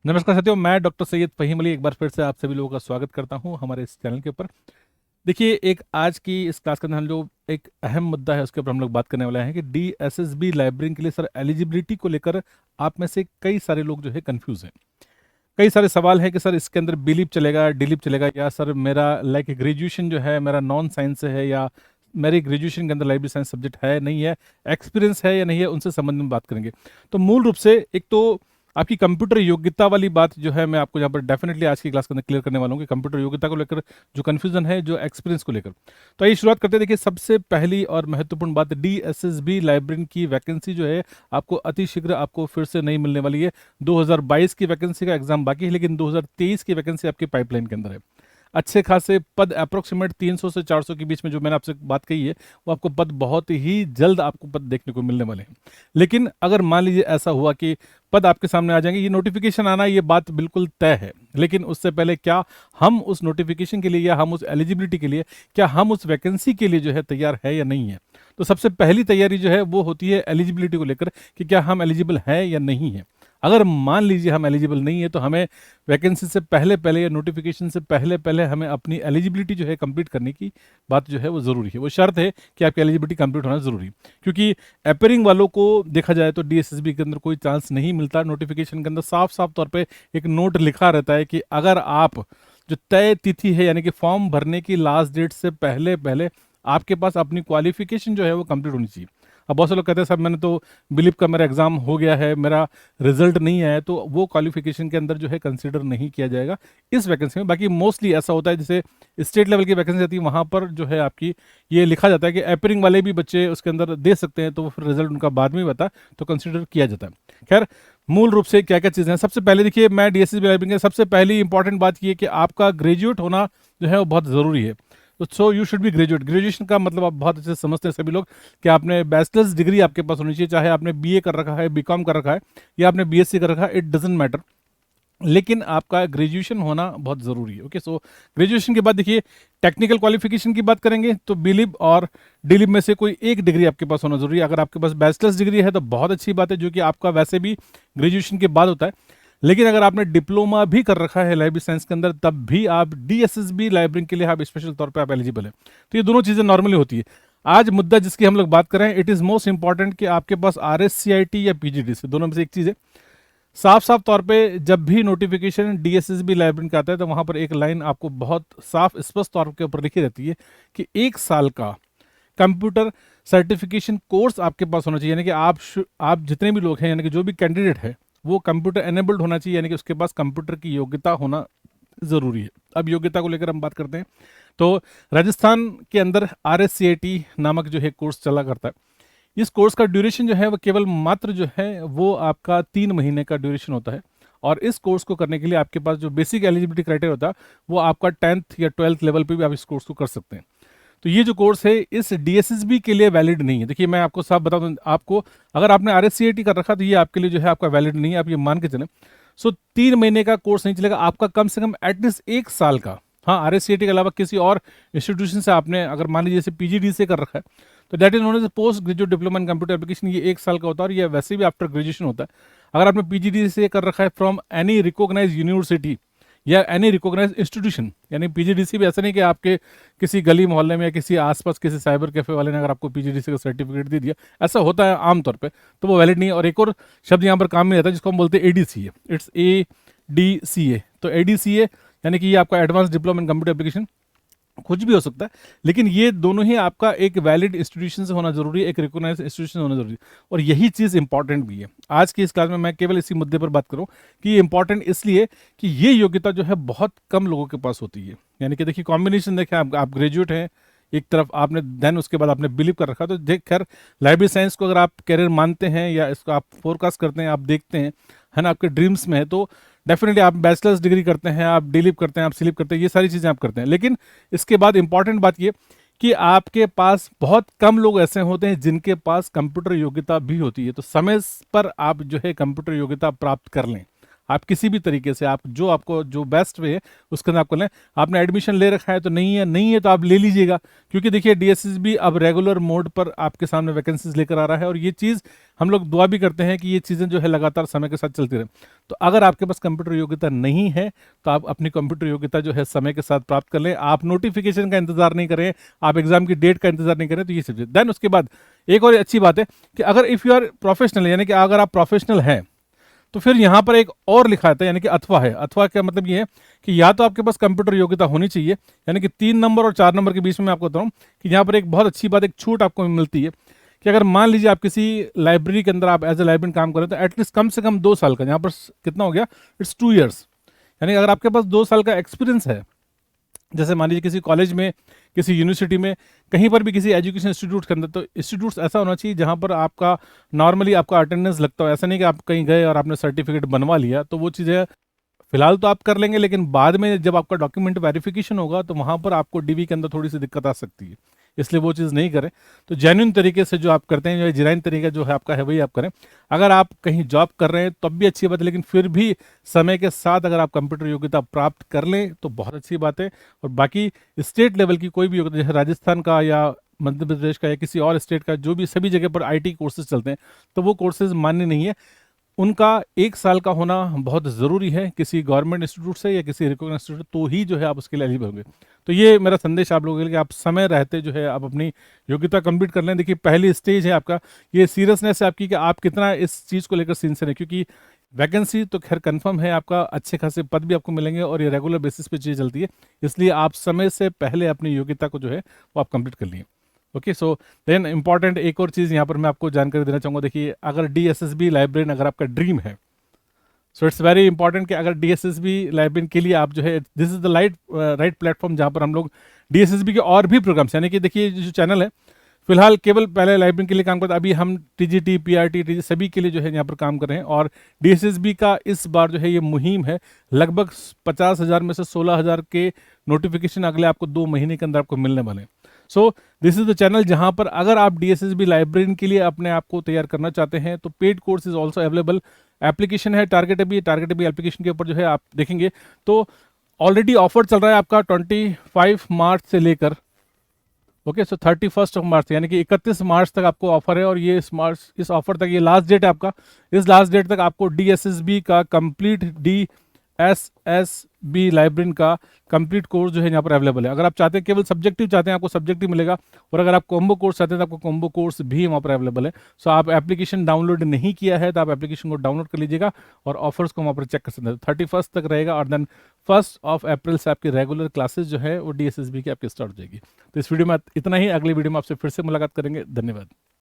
नमस्कार साथियों, मैं डॉक्टर सैयद फ़हीम अली एक बार फिर से आप सभी लोगों का स्वागत करता हूं हमारे इस चैनल के ऊपर। देखिए, एक आज की इस क्लास के अंदर हम जो एक अहम मुद्दा है उसके ऊपर हम लोग बात करने वाले हैं कि डीएसएसबी लाइब्रेरी के लिए सर एलिजिबिलिटी को लेकर आप में से कई सारे लोग जो है कंफ्यूज हैं। कई सारे सवाल हैं कि सर इसके अंदर बिलीप चलेगा, डिलीप चलेगा, या सर मेरा लाइक ग्रेजुएशन जो है मेरा नॉन साइंस से है, या मेरी ग्रेजुएशन के अंदर लाइब्रेरी साइंस सब्जेक्ट है नहीं है, एक्सपीरियंस है या नहीं है, उनसे संबंध में बात करेंगे। तो मूल रूप से एक तो आपकी कंप्यूटर योग्यता वाली बात जो है मैं आपको यहाँ पर डेफिनेटली आज की क्लास के अंदर क्लियर करने वाला हूँ कि कंप्यूटर योग्यता को लेकर जो कन्फ्यूजन है, जो एक्सपीरियंस को लेकर। तो आइए शुरुआत करते हैं। देखिए, सबसे पहली और महत्वपूर्ण बात, डीएसएसबी लाइब्रेरी की वैकेंसी जो है आपको अतिशीघ्र आपको फिर से नहीं मिलने वाली है। 2022 की वैकेंसी का एग्जाम बाकी है, लेकिन 2023 की वैकेंसी आपके पाइपलाइन के अंदर है। अच्छे खासे पद अप्रोक्सीमेट 300 से 400 के बीच में जो मैंने आपसे बात कही है, वो आपको पद बहुत ही जल्द आपको पद देखने को मिलने वाले हैं। लेकिन अगर मान लीजिए ऐसा हुआ कि पद आपके सामने आ जाएंगे, ये नोटिफिकेशन आना, ये बात बिल्कुल तय है, लेकिन उससे पहले क्या हम उस नोटिफिकेशन के लिए या हम उस एलिजिबिलिटी के लिए, क्या हम उस वैकेंसी के लिए जो है तैयार है या नहीं है। तो सबसे पहली तैयारी जो है वो होती है एलिजिबिलिटी को लेकर कि क्या हम एलिजिबल हैं या नहीं है। अगर मान लीजिए हम एलिजिबल नहीं है, तो हमें वैकेंसी से पहले पहले या नोटिफिकेशन से पहले पहले हमें अपनी एलिजिबिलिटी जो है कंप्लीट करने की बात जो है वो ज़रूरी है। वो शर्त है कि आपकी एलिजिबिलिटी कंप्लीट होना ज़रूरी है, क्योंकि अपेयरिंग वालों को देखा जाए तो डीएसएसबी के अंदर कोई चांस नहीं मिलता। नोटिफिकेशन के अंदर साफ साफ तौर पर एक नोट लिखा रहता है कि अगर आप जो तय तिथि है, यानी कि फॉर्म भरने की लास्ट डेट से पहले पहले आपके पास अपनी क्वालिफिकेशन जो है वो कंप्लीट होनी चाहिए। अब बहुत से लोग कहते हैं सर मैंने तो बिलीव का मेरा एग्जाम हो गया है, मेरा रिजल्ट नहीं आया, तो वो क्वालिफिकेशन के अंदर जो है कंसीडर नहीं किया जाएगा इस वैकेंसी में। बाकी मोस्टली ऐसा होता है, जैसे स्टेट लेवल की वैकेंसी आती है, वहाँ पर जो है आपकी ये लिखा जाता है कि अपेयरिंग वाले भी बच्चे उसके अंदर दे सकते हैं, तो फिर रिजल्ट उनका बाद में बता तो कंसिडर किया जाता है। खैर, मूल रूप से क्या क्या चीज़ें हैं, सबसे पहले देखिए, मैं डीएसएसबी लाइब्रेरी के सबसे पहली इंपॉर्टेंट बात ये है कि आपका ग्रेजुएट होना जो है वो बहुत ज़रूरी है। तो so you should be graduate. Graduation का मतलब आप बहुत अच्छे से समझते हैं सभी लोग कि आपने बैचलर्स डिग्री आपके पास होनी चाहिए, चाहे आपने बीए कर रखा है, बीकॉम कर रखा है, या आपने बीएससी कर रखा है, इट डजेंट मैटर, लेकिन आपका ग्रेजुएशन होना बहुत ज़रूरी है। ओके, सो ग्रेजुएशन के बाद देखिए, टेक्निकल क्वालिफिकेशन की बात करेंगे तो बिलीव और डिलीव में से कोई एक डिग्री आपके पास होना जरूरी है। अगर आपके पास बैचलर्स डिग्री है तो बहुत अच्छी बात है, जो कि आपका वैसे भी ग्रेजुएशन के बाद होता है। लेकिन अगर आपने डिप्लोमा भी कर रखा है लाइब्रेरी साइंस के अंदर, तब भी आप डीएसएसबी लाइब्रेरी के लिए आप स्पेशल तौर पे आप एलिजिबल है। तो ये दोनों चीज़ें नॉर्मली होती है। आज मुद्दा जिसकी हम लोग बात कर रहे हैं, इट इज़ मोस्ट इंपॉर्टेंट कि आपके पास आरएससीआईटी या पीजीडीसी, दोनों में से एक चीज़ है। साफ साफ तौर पे जब भी नोटिफिकेशन डीएसएसबी लाइब्रेरी का आता है, तो वहाँ पर एक लाइन आपको बहुत साफ स्पष्ट तौर के ऊपर लिखी रहती है कि 1 साल का कंप्यूटर सर्टिफिकेशन कोर्स आपके पास होना चाहिए। यानी कि आप जितने भी लोग हैं, यानी कि जो भी कैंडिडेट है, वो कंप्यूटर एनेबल्ड होना चाहिए, यानी कि उसके पास कंप्यूटर की योग्यता होना ज़रूरी है। अब योग्यता को लेकर हम बात करते हैं, तो राजस्थान के अंदर आरएससीआईटी नामक जो है कोर्स चला करता है। इस कोर्स का ड्यूरेशन जो है वो केवल मात्र जो है वो आपका 3 महीने का ड्यूरेशन होता है। और इस कोर्स को करने के लिए आपके पास जो बेसिक एलिजिबिलिटी क्राइटेरिया होता है, वो आपका 10th या 12th लेवल पे भी आप इस कोर्स को कर सकते हैं। तो ये जो कोर्स है इस डीएसएसबी के लिए वैलिड नहीं है। देखिए, मैं आपको साफ बता दूं, आपको अगर आपने आरएससीआईटी कर रखा तो ये आपके लिए जो है आपका वैलिड नहीं है, आप ये मान के चलें। सो 3 महीने का कोर्स नहीं चलेगा, आपका कम से कम एटलीस्ट 1 साल का, हाँ, आरएससीआईटी के अलावा किसी और इंस्टीट्यूशन से आपने अगर मान लीजिए जैसे पीजीडी से कर रखा है, तो that is known as post graduate diploma in computer application. ये 1 साल का होता है और ये वैसे भी आफ्टर ग्रेजुएशन होता है। अगर आपने पीजीडी से कर रखा है फ्रॉम एनी रिकॉग्नाइज यूनिवर्सिटी या एनी रिकॉग्नाइज इंस्टीट्यूशन, यानी पीजीडीसी भी ऐसा नहीं कि आपके किसी गली मोहल्ले में या किसी आसपास किसी साइबर कैफे वाले ने अगर आपको पीजीडीसी का सर्टिफिकेट दे दिया, ऐसा होता है आमतौर पे, तो वो वैलिड नहीं है। और एक और शब्द यहाँ पर काम में आता है जिसको हम बोलते हैं एडीसीए, इट्स ADCA। तो ADCA यानी कि ये आपका advance diploma in computer application, कुछ भी हो सकता है, लेकिन ये दोनों ही आपका एक वैलिड इंस्टीट्यूशन से होना जरूरी है, एक रिकॉग्नाइज्ड इंस्टीट्यूशन होना जरूरी है। और यही चीज़ इंपॉर्टेंट भी है। आज की इस क्लास में मैं केवल इसी मुद्दे पर बात करूं कि ये इंपॉर्टेंट इसलिए कि ये योग्यता जो है बहुत कम लोगों के पास होती है। यानी कि देखिए, कॉम्बिनेशन देखें, आप ग्रेजुएट हैं एक तरफ, आपने देन उसके बाद आपने बिलीव कर रखा, तो देख खैर लाइब्रेरी साइंस को अगर आप कैरियर मानते हैं या इसको आप फोरकास्ट करते हैं, आप देखते हैं, है ना, आपके ड्रीम्स में है, तो डेफिनेटली आप बैचलर्स डिग्री करते हैं, आप डिलीव करते हैं, आप स्लीप करते हैं, ये सारी चीज़ें आप करते हैं। लेकिन इसके बाद इंपॉर्टेंट बात ये कि आपके पास बहुत कम लोग ऐसे होते हैं जिनके पास कंप्यूटर योग्यता भी होती है। तो समय पर आप जो है कंप्यूटर योग्यता प्राप्त कर लें। आप किसी भी तरीके से आप जो आपको जो बेस्ट वे है उसके अंदर आप कर लें। आपने एडमिशन ले रखा है तो नहीं है तो आप ले लीजिएगा, क्योंकि देखिए डीएसएसबी अब रेगुलर मोड पर आपके सामने वैकेंसीज लेकर आ रहा है, और ये चीज़ हम लोग दुआ भी करते हैं कि ये चीज़ें जो है लगातार समय के साथ चलती रहे। तो अगर आपके पास कंप्यूटर योग्यता नहीं है तो आप अपनी कंप्यूटर योग्यता जो है समय के साथ प्राप्त कर लें। आप नोटिफिकेशन का इंतजार नहीं करें, आप एग्जाम की डेट का इंतजार नहीं करें, तो ये सब चीज़। देन उसके बाद एक और अच्छी बात है कि अगर इफ़ यू आर प्रोफेशनल, यानी कि अगर आप प्रोफेशनल हैं, तो फिर यहाँ पर एक और लिखा है, यानी कि अथवा है। अथवा का मतलब ये है कि या तो आपके पास कंप्यूटर योग्यता होनी चाहिए, यानी कि 3 नंबर और 4 नंबर के बीच में आपको बताऊँ कि यहाँ पर एक बहुत अच्छी बात, एक छूट आपको मिलती है कि अगर मान लीजिए आप किसी लाइब्रेरी के अंदर आप एज ए लाइब्रेरियन काम करें तो एटलीस्ट कम से कम 2 साल का, यहाँ पर कितना हो गया, इट्स 2 ईयर्स, यानी अगर आपके पास 2 साल का एक्सपीरियंस है, जैसे मान लीजिए किसी कॉलेज में, किसी यूनिवर्सिटी में, कहीं पर भी किसी एजुकेशन इंस्टीट्यूट के अंदर, तो इंस्टीट्यूट्स ऐसा होना चाहिए जहाँ पर आपका नॉर्मली आपका अटेंडेंस लगता हो। ऐसा नहीं कि आप कहीं गए और आपने सर्टिफिकेट बनवा लिया, तो वो चीज़ें फिलहाल तो आप कर लेंगे, लेकिन बाद में जब आपका डॉक्यूमेंट वेरिफिकेशन होगा तो वहाँ पर आपको डीवी के अंदर थोड़ी सी दिक्कत आ सकती है, इसलिए वो चीज़ नहीं करें। तो जेन्युइन तरीके से जो आप करते हैं, जो जेन्युइन तरीका जो है आपका है वही आप करें। अगर आप कहीं जॉब कर रहे हैं तब भी अच्छी बात है, लेकिन फिर भी समय के साथ अगर आप कंप्यूटर योग्यता प्राप्त कर लें तो बहुत अच्छी बात है। और बाकी स्टेट लेवल की कोई भी योग्यता, जैसे राजस्थान का या मध्य प्रदेश का या किसी और स्टेट का, जो भी सभी जगह पर आईटी कोर्सेज चलते हैं, तो वो कोर्सेज मान्य नहीं है। उनका 1 साल का होना बहुत ज़रूरी है किसी गवर्नमेंट इंस्टीट्यूट से या किसी रिकॉग्नाइज्ड इंस्टीट्यूट, तो ही जो है आप उसके लिए एलिजिबल होंगे। तो ये मेरा संदेश आप लोगों के लिए कि आप समय रहते जो है आप अपनी योग्यता कंप्लीट कर लें। देखिए पहली स्टेज है आपका, ये सीरियसनेस है आपकी कि आप कितना इस चीज़ को लेकर सिंसियर है, क्योंकि वैकेंसी तो खैर कंफर्म है, आपका अच्छे खासे पद भी आपको मिलेंगे और ये रेगुलर बेसिस पे चीज़ चलती है, इसलिए आप समय से पहले अपनी योग्यता को जो है वो आप कंप्लीट कर लिए। ओके, सो देन इंपॉर्टेंट एक और चीज़ यहाँ पर मैं आपको जानकारी देना चाहूँगा। देखिए अगर डीएसएसबी लाइब्रेरियन अगर आपका ड्रीम है, सो इट्स वेरी इंपॉर्टेंट कि अगर डीएसएसबी लाइब्रेरियन के लिए आप जो है, this is the right platform जहाँ पर हम लोग डीएसएसबी के और भी प्रोग्राम्स, यानी कि देखिए जो चैनल है फिलहाल केवल पहले लाइब्रेरियन के लिए काम करते हैं, अभी हम टीजीटी पीआरटी सभी के लिए जो है यहाँ पर काम कर रहे हैं। और डीएसएसबी का इस बार जो है ये मुहिम है, लगभग 50,000 में से 16,000 के नोटिफिकेशन अगले आपको 2 महीने के अंदर आपको मिलने वाले हैं। So this is the channel जहां पर अगर आप डीएसएसबी लाइब्रेरियन के लिए अपने आप को तैयार करना चाहते हैं तो paid course is also available. Application है टारगेटेबी एप्लीकेशन के ऊपर जो है आप देखेंगे तो ऑलरेडी ऑफर चल रहा है आपका 25 मार्च से लेकर ओके, सो 31 मार्च, यानी कि 31 मार्च तक आपको ऑफर है। और ये इस ऑफर तक, ये लास्ट डेट है आपका, इस लास्ट डेट तक आपको डीएसएसबी का कंप्लीट डीएसएसबी लाइब्रेरियन का कंप्लीट कोर्स जो है यहाँ पर अवेलेबल है। अगर आप चाहते हैं केवल सब्जेक्टिव चाहते हैं आपको सब्जेक्टिव मिलेगा, और अगर आप कॉम्बो कोर्स चाहते हैं तो आपको कॉम्बो कोर्स भी वहाँ पर अवेलेबल है। सो आप एप्लीकेशन डाउनलोड नहीं किया है तो आप एप्लीकेशन को डाउनलोड कर लीजिएगा और ऑफर्स को वहाँ पर चेक कर सकते हैं। 31 तक रहेगा और देन 1 अप्रैल से आपकी रेगुलर क्लासेस जो है वो डीएसएसबी की आपकी स्टार्ट हो जाएगी। तो इस वीडियो में इतना ही, अगली वीडियो में आपसे फिर से मुलाकात करेंगे। धन्यवाद।